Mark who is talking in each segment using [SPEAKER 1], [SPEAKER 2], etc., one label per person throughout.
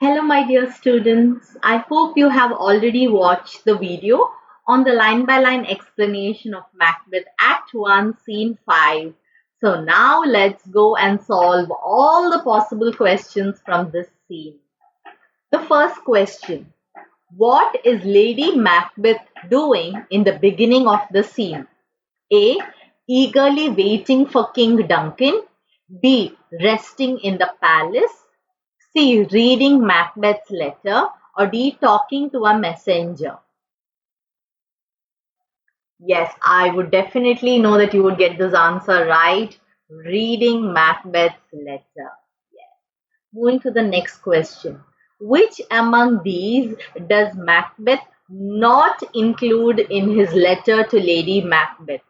[SPEAKER 1] Hello, my dear students. I hope you have already watched the video on the line by line explanation of Macbeth Act 1, Scene 5. So now let's go and solve all the possible questions from this scene. The first question: what is Lady Macbeth doing in the beginning of the scene? A. Eagerly waiting for King Duncan. B. Resting in the palace. C. Reading Macbeth's letter. Or D. Talking to a messenger. Yes, I would definitely know that you would get this answer right. Reading Macbeth's letter. Yes. Moving to the next question. Which among these does Macbeth not include in his letter to Lady Macbeth?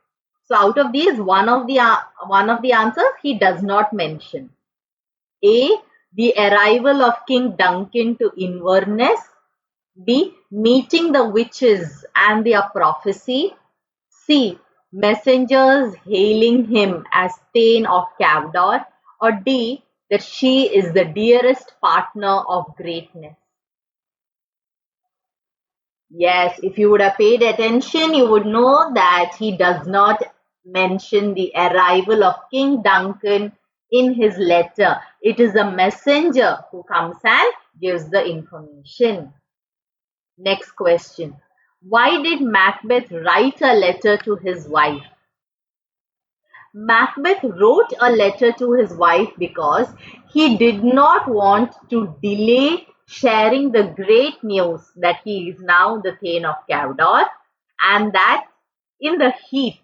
[SPEAKER 1] So out of these, one of the answers he does not mention. A. The arrival of King Duncan to Inverness. B. Meeting the witches and their prophecy. C. Messengers hailing him as Thane of Cawdor. Or D. That she is the dearest partner of greatness. Yes, if you would have paid attention, you would know that he does not mention the arrival of King Duncan in his letter. It is a messenger who comes and gives the information. Next question. Why did Macbeth write a letter to his wife? Macbeth wrote a letter to his wife because he did not want to delay sharing the great news that he is now the Thane of Cawdor, and that in the heath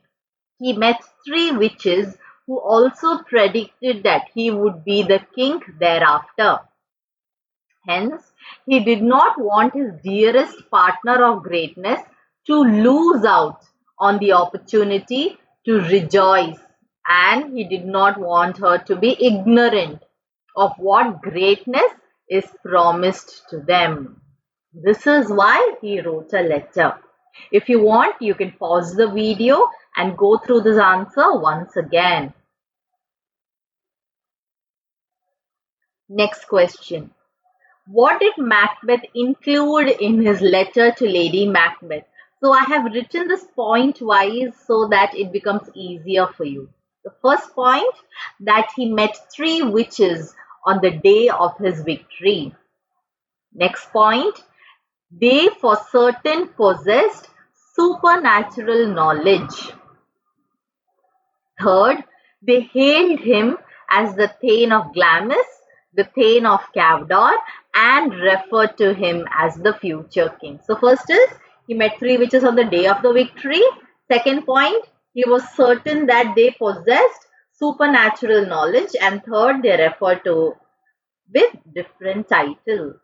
[SPEAKER 1] he met three witches who also predicted that he would be the king thereafter. Hence, he did not want his dearest partner of greatness to lose out on the opportunity to rejoice, and he did not want her to be ignorant of what greatness is promised to them. This is why he wrote a letter. If you want, you can pause the video and go through this answer once again. Next question. What did Macbeth include in his letter to Lady Macbeth? So I have written this point wise so that it becomes easier for you. The first point, that he met three witches on the day of his victory. Next point, they for certain possessed supernatural knowledge. Third, they hailed him as the Thane of Glamis, the Thane of Cawdor, and referred to him as the future king. So first is, he met three witches on the day of the victory. Second point, he was certain that they possessed supernatural knowledge. And third, they refer to with different titles.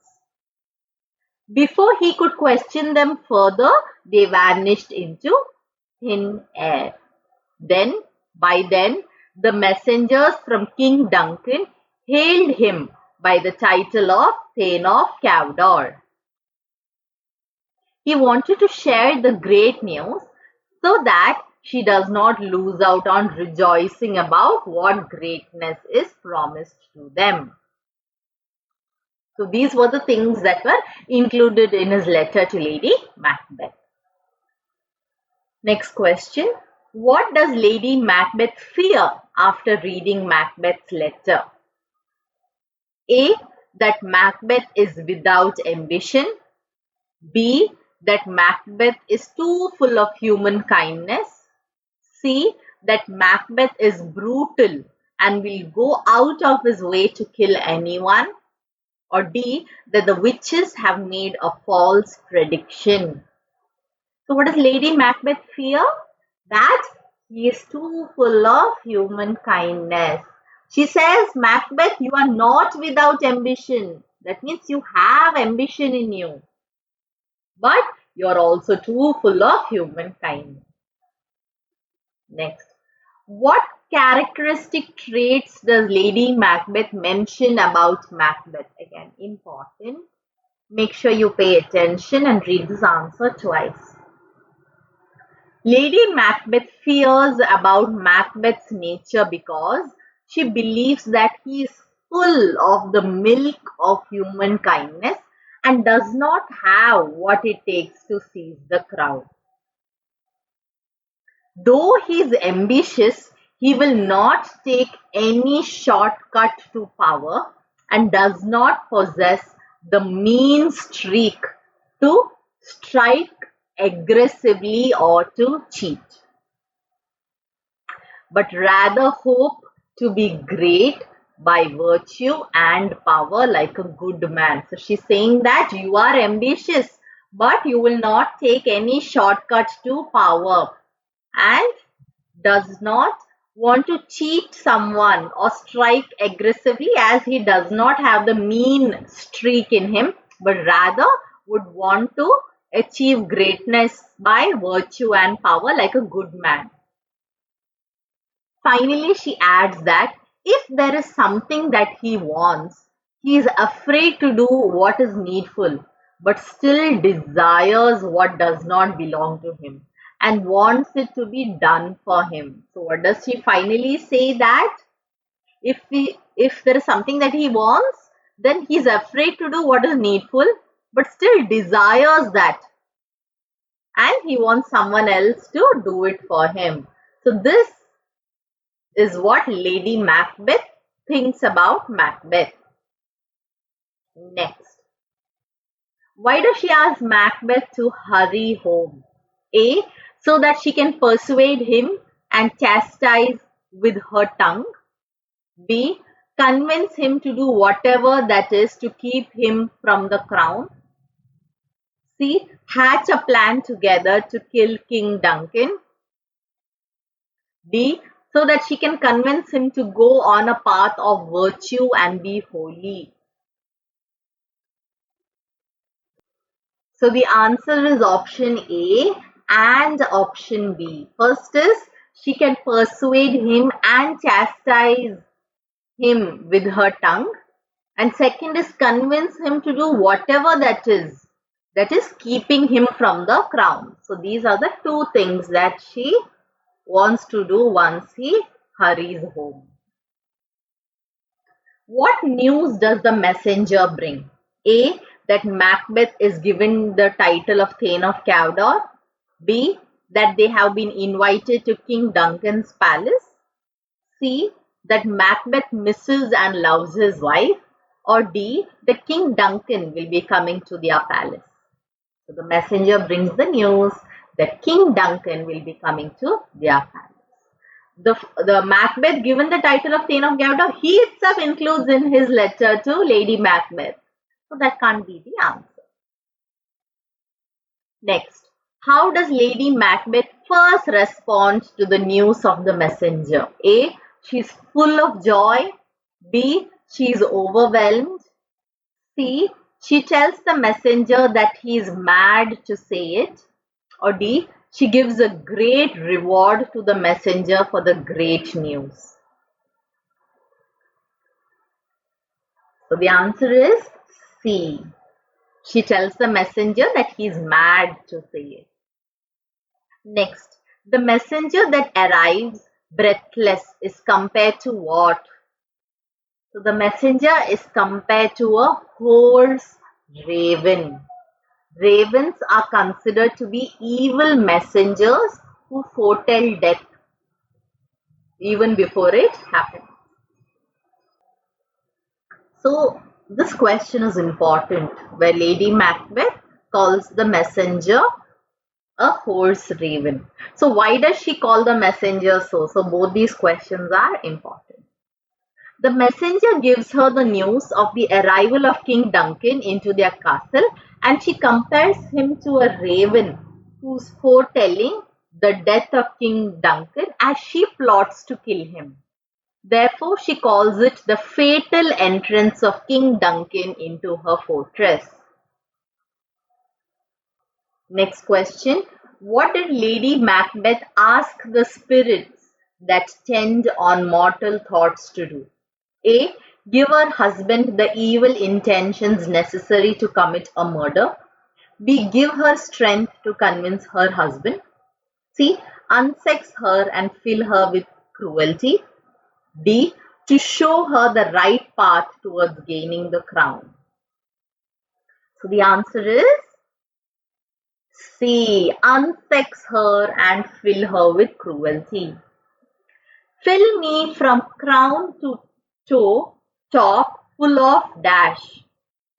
[SPEAKER 1] Before he could question them further, they vanished into thin air. By then, the messengers from King Duncan hailed him by the title of Thane of Cawdor. He wanted to share the great news so that she does not lose out on rejoicing about what greatness is promised to them. So these were the things that were included in his letter to Lady Macbeth. Next question. What does Lady Macbeth fear after reading Macbeth's letter? A. That Macbeth is without ambition. B. That Macbeth is too full of human kindness. C. That Macbeth is brutal and will go out of his way to kill anyone. Or D. That the witches have made a false prediction. So what does Lady Macbeth fear? That he is too full of human kindness. She says, Macbeth, you are not without ambition. That means you have ambition in you. But you are also too full of human kindness. Next. What characteristic traits does Lady Macbeth mention about Macbeth? Again, important. Make sure you pay attention and read this answer twice. Lady Macbeth fears about Macbeth's nature because she believes that he is full of the milk of human kindness and does not have what it takes to seize the crowd. Though he is ambitious, he will not take any shortcut to power and does not possess the mean streak to strike aggressively or to cheat, but rather hope to be great by virtue and power like a good man. So she's saying that you are ambitious, but you will not take any shortcut to power and does not want to cheat someone or strike aggressively, as he does not have the mean streak in him, but rather would want to achieve greatness by virtue and power like a good man. Finally, she adds that if there is something that he wants, he is afraid to do what is needful, but still desires what does not belong to him and wants it to be done for him. So what does she finally say? That if there is something that he wants, then he is afraid to do what is needful, but still desires that, and he wants someone else to do it for him. So this is what Lady Macbeth thinks about Macbeth. Next, why does she ask Macbeth to hurry home? A, so that she can persuade him and chastise with her tongue. B, convince him to do whatever that is to keep him from the crown. C, hatch a plan together to kill King Duncan. D, so that she can convince him to go on a path of virtue and be holy. So the answer is option A and option B. First is she can persuade him and chastise him with her tongue. And second is convince him to do whatever that is keeping him from the crown. So these are the two things that she wants to do once he hurries home. What news does the messenger bring? A, that Macbeth is given the title of Thane of Cawdor. B, that they have been invited to King Duncan's palace. C, that Macbeth misses and loves his wife. Or D, that King Duncan will be coming to their palace. So the messenger brings the news that King Duncan will be coming to their palace. The Macbeth given the title of Thane of Cawdor, he itself includes in his letter to Lady Macbeth. So that can't be the answer. Next, how does Lady Macbeth first respond to the news of the messenger? A, she is full of joy. B, she is overwhelmed. C, she tells the messenger that he is mad to say it. Or D, she gives a great reward to the messenger for the great news. So the answer is C. She tells the messenger that he is mad to say it. Next, the messenger that arrives breathless is compared to what? So the messenger is compared to a hoarse raven. Ravens are considered to be evil messengers who foretell death even before it happens. So this question is important, where Lady Macbeth calls the messenger a hoarse raven. So why does she call the messenger so? So both these questions are important. The messenger gives her the news of the arrival of King Duncan into their castle, and she compares him to a raven who's foretelling the death of King Duncan as she plots to kill him. Therefore, she calls it the fatal entrance of King Duncan into her fortress. Next question. What did Lady Macbeth ask the spirits that tend on mortal thoughts to do? A, give her husband the evil intentions necessary to commit a murder. B, give her strength to convince her husband. C, unsex her and fill her with cruelty. D, to show her the right path towards gaining the crown? So the answer is C. Unsex her and fill her with cruelty. Fill me from crown to toe, top full of dash.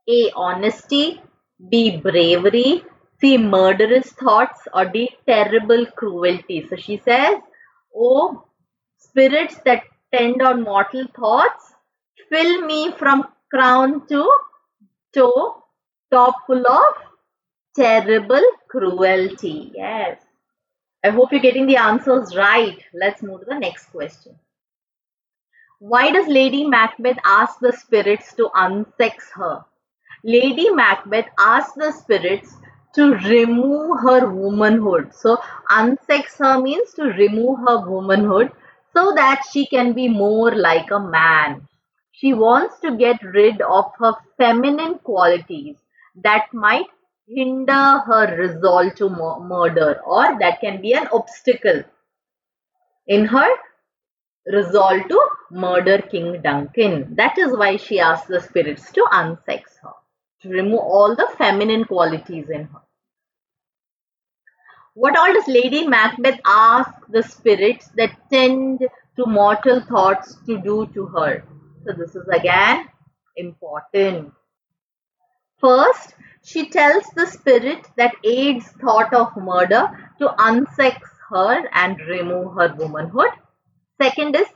[SPEAKER 1] A. Honesty. B. Bravery. C. Murderous thoughts. Or D. Terrible cruelty. So she says, oh, spirits that tend on mortal thoughts, fill me from crown to toe, top full of terrible cruelty. Yes. I hope you're getting the answers right. Let's move to the next question. Why does Lady Macbeth ask the spirits to unsex her? Lady Macbeth asks the spirits to remove her womanhood. So, unsex her means to remove her womanhood so that she can be more like a man. She wants to get rid of her feminine qualities that might hinder her resolve to murder, or that can be an obstacle in her resolve to murder King Duncan. That is why she asks the spirits to unsex her, to remove all the feminine qualities in her. What all does Lady Macbeth ask the spirits that tend to mortal thoughts to do to her? So this is again important. First, she tells the spirit that aids thought of murder to unsex her and remove her womanhood. Second is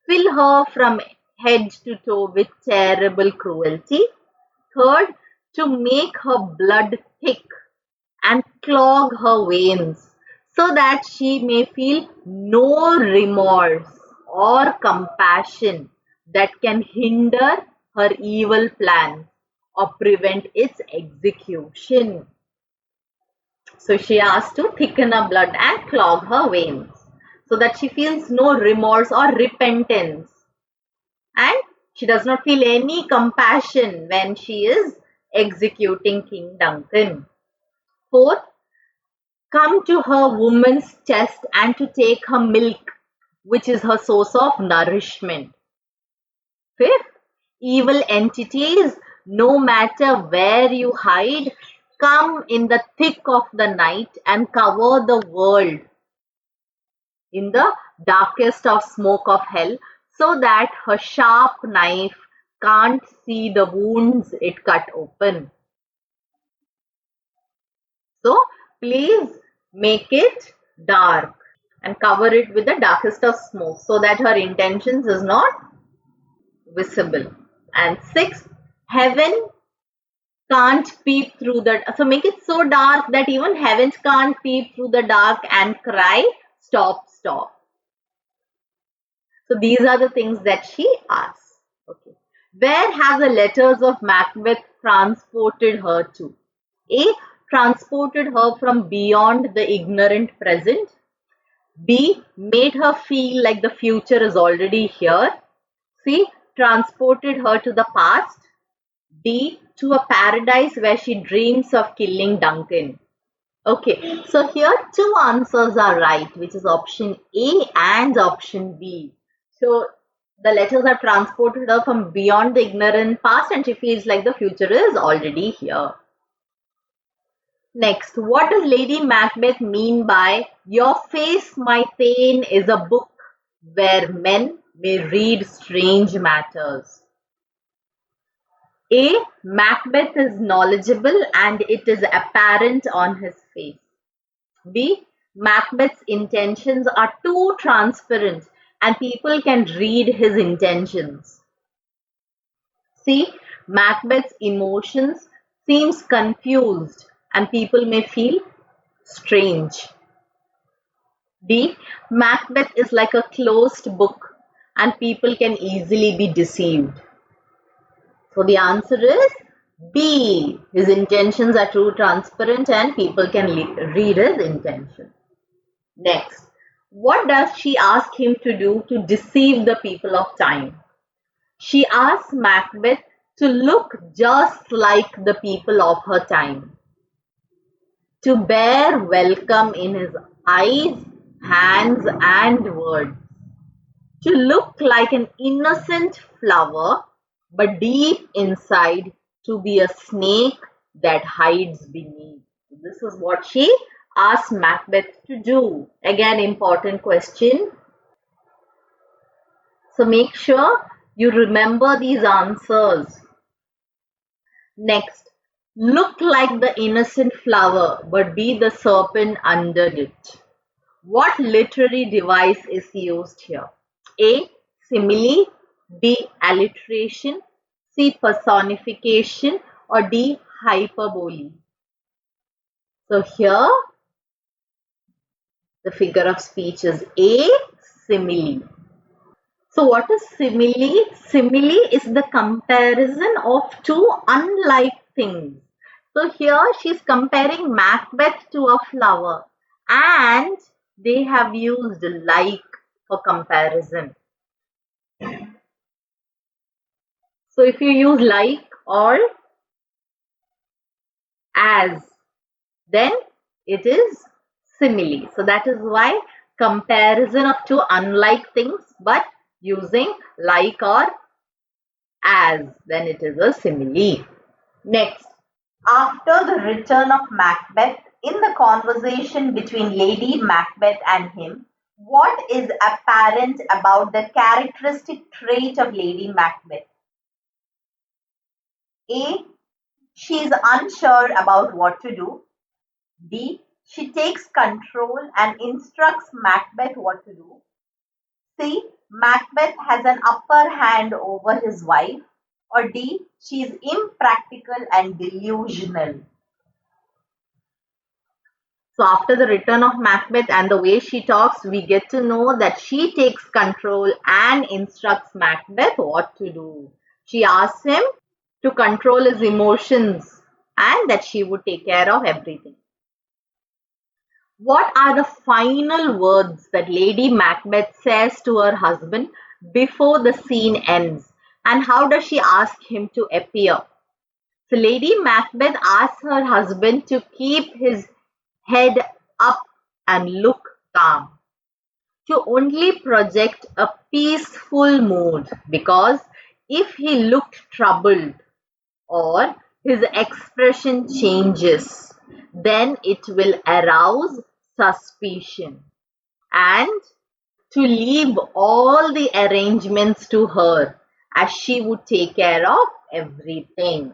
[SPEAKER 1] fill her from head to toe with terrible cruelty. Third, to make her blood thick and clog her veins so that she may feel no remorse or compassion that can hinder her evil plans or prevent its execution. So she has to thicken her blood and clog her veins so that she feels no remorse or repentance, and she does not feel any compassion when she is executing King Duncan. Fourth, come to her woman's chest and to take her milk, which is her source of nourishment. Fifth, evil entities, no matter where you hide, come in the thick of the night and cover the world in the darkest of smoke of hell, so that her sharp knife can't see the wounds it cut open. So please make it dark and cover it with the darkest of smoke so that her intentions is not visible. And sixth, heaven can't peep through the, so make it so dark that even heavens can't peep through the dark and cry, stop, stop. So these are the things that she asks. Okay. Where have the letters of Macbeth transported her to? A. Transported her from beyond the ignorant present. B. Made her feel like the future is already here. C. Transported her to the past. D. To a paradise where she dreams of killing Duncan. Okay, so here two answers are right, which is option A and option B. So the letters are transported her from beyond the ignorant past and she feels like the future is already here. Next, what does Lady Macbeth mean by "Your face, my pain" is a book where men may read strange matters? A. Macbeth is knowledgeable and it is apparent on his face. B. Macbeth's intentions are too transparent and people can read his intentions. C. Macbeth's emotions seems confused and people may feel strange. D. Macbeth is like a closed book and people can easily be deceived. So the answer is B. His intentions are too transparent and people can read his intention. Next, what does she ask him to do to deceive the people of time? She asks Macbeth to look just like the people of her time, to bear welcome in his eyes, hands, and words, To look like an innocent flower, but deep inside to be a snake that hides beneath. This is what she asked Macbeth to do. Again, important question. So make sure you remember these answers. Next, look like the innocent flower, but be the serpent under it. What literary device is used here? A. Simile, B. Alliteration, C. Personification, or D. Hyperbole. So here the figure of speech is A. Simile. So what is simile? Simile is the comparison of two unlike things. So here she's comparing Macbeth to a flower and they have used like for comparison. So if you use like or as, then it is simile. So that is why comparison of two unlike things, but using like or as, then it is a simile. Next, after the return of Macbeth, in the conversation between Lady Macbeth and him, what is apparent about the characteristic trait of Lady Macbeth? A. She is unsure about what to do. B. She takes control and instructs Macbeth what to do. C. Macbeth has an upper hand over his wife. Or D. She is impractical and delusional. So after the return of Macbeth and the way she talks, we get to know that she takes control and instructs Macbeth what to do. She asks him to control his emotions and that she would take care of everything. What are the final words that Lady Macbeth says to her husband before the scene ends? And how does she ask him to appear? So Lady Macbeth asks her husband to keep his head up and look calm, to only project a peaceful mood, because if he looked troubled or his expression changes, then it will arouse suspicion, and to leave all the arrangements to her as she would take care of everything.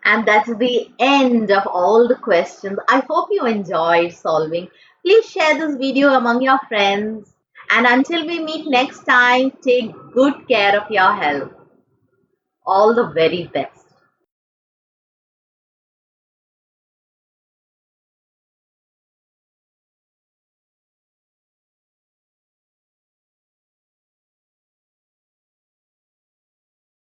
[SPEAKER 1] And that's the end of all the questions. I hope you enjoyed solving. Please share this video among your friends. And until we meet next time, take good care of your health. All the very best.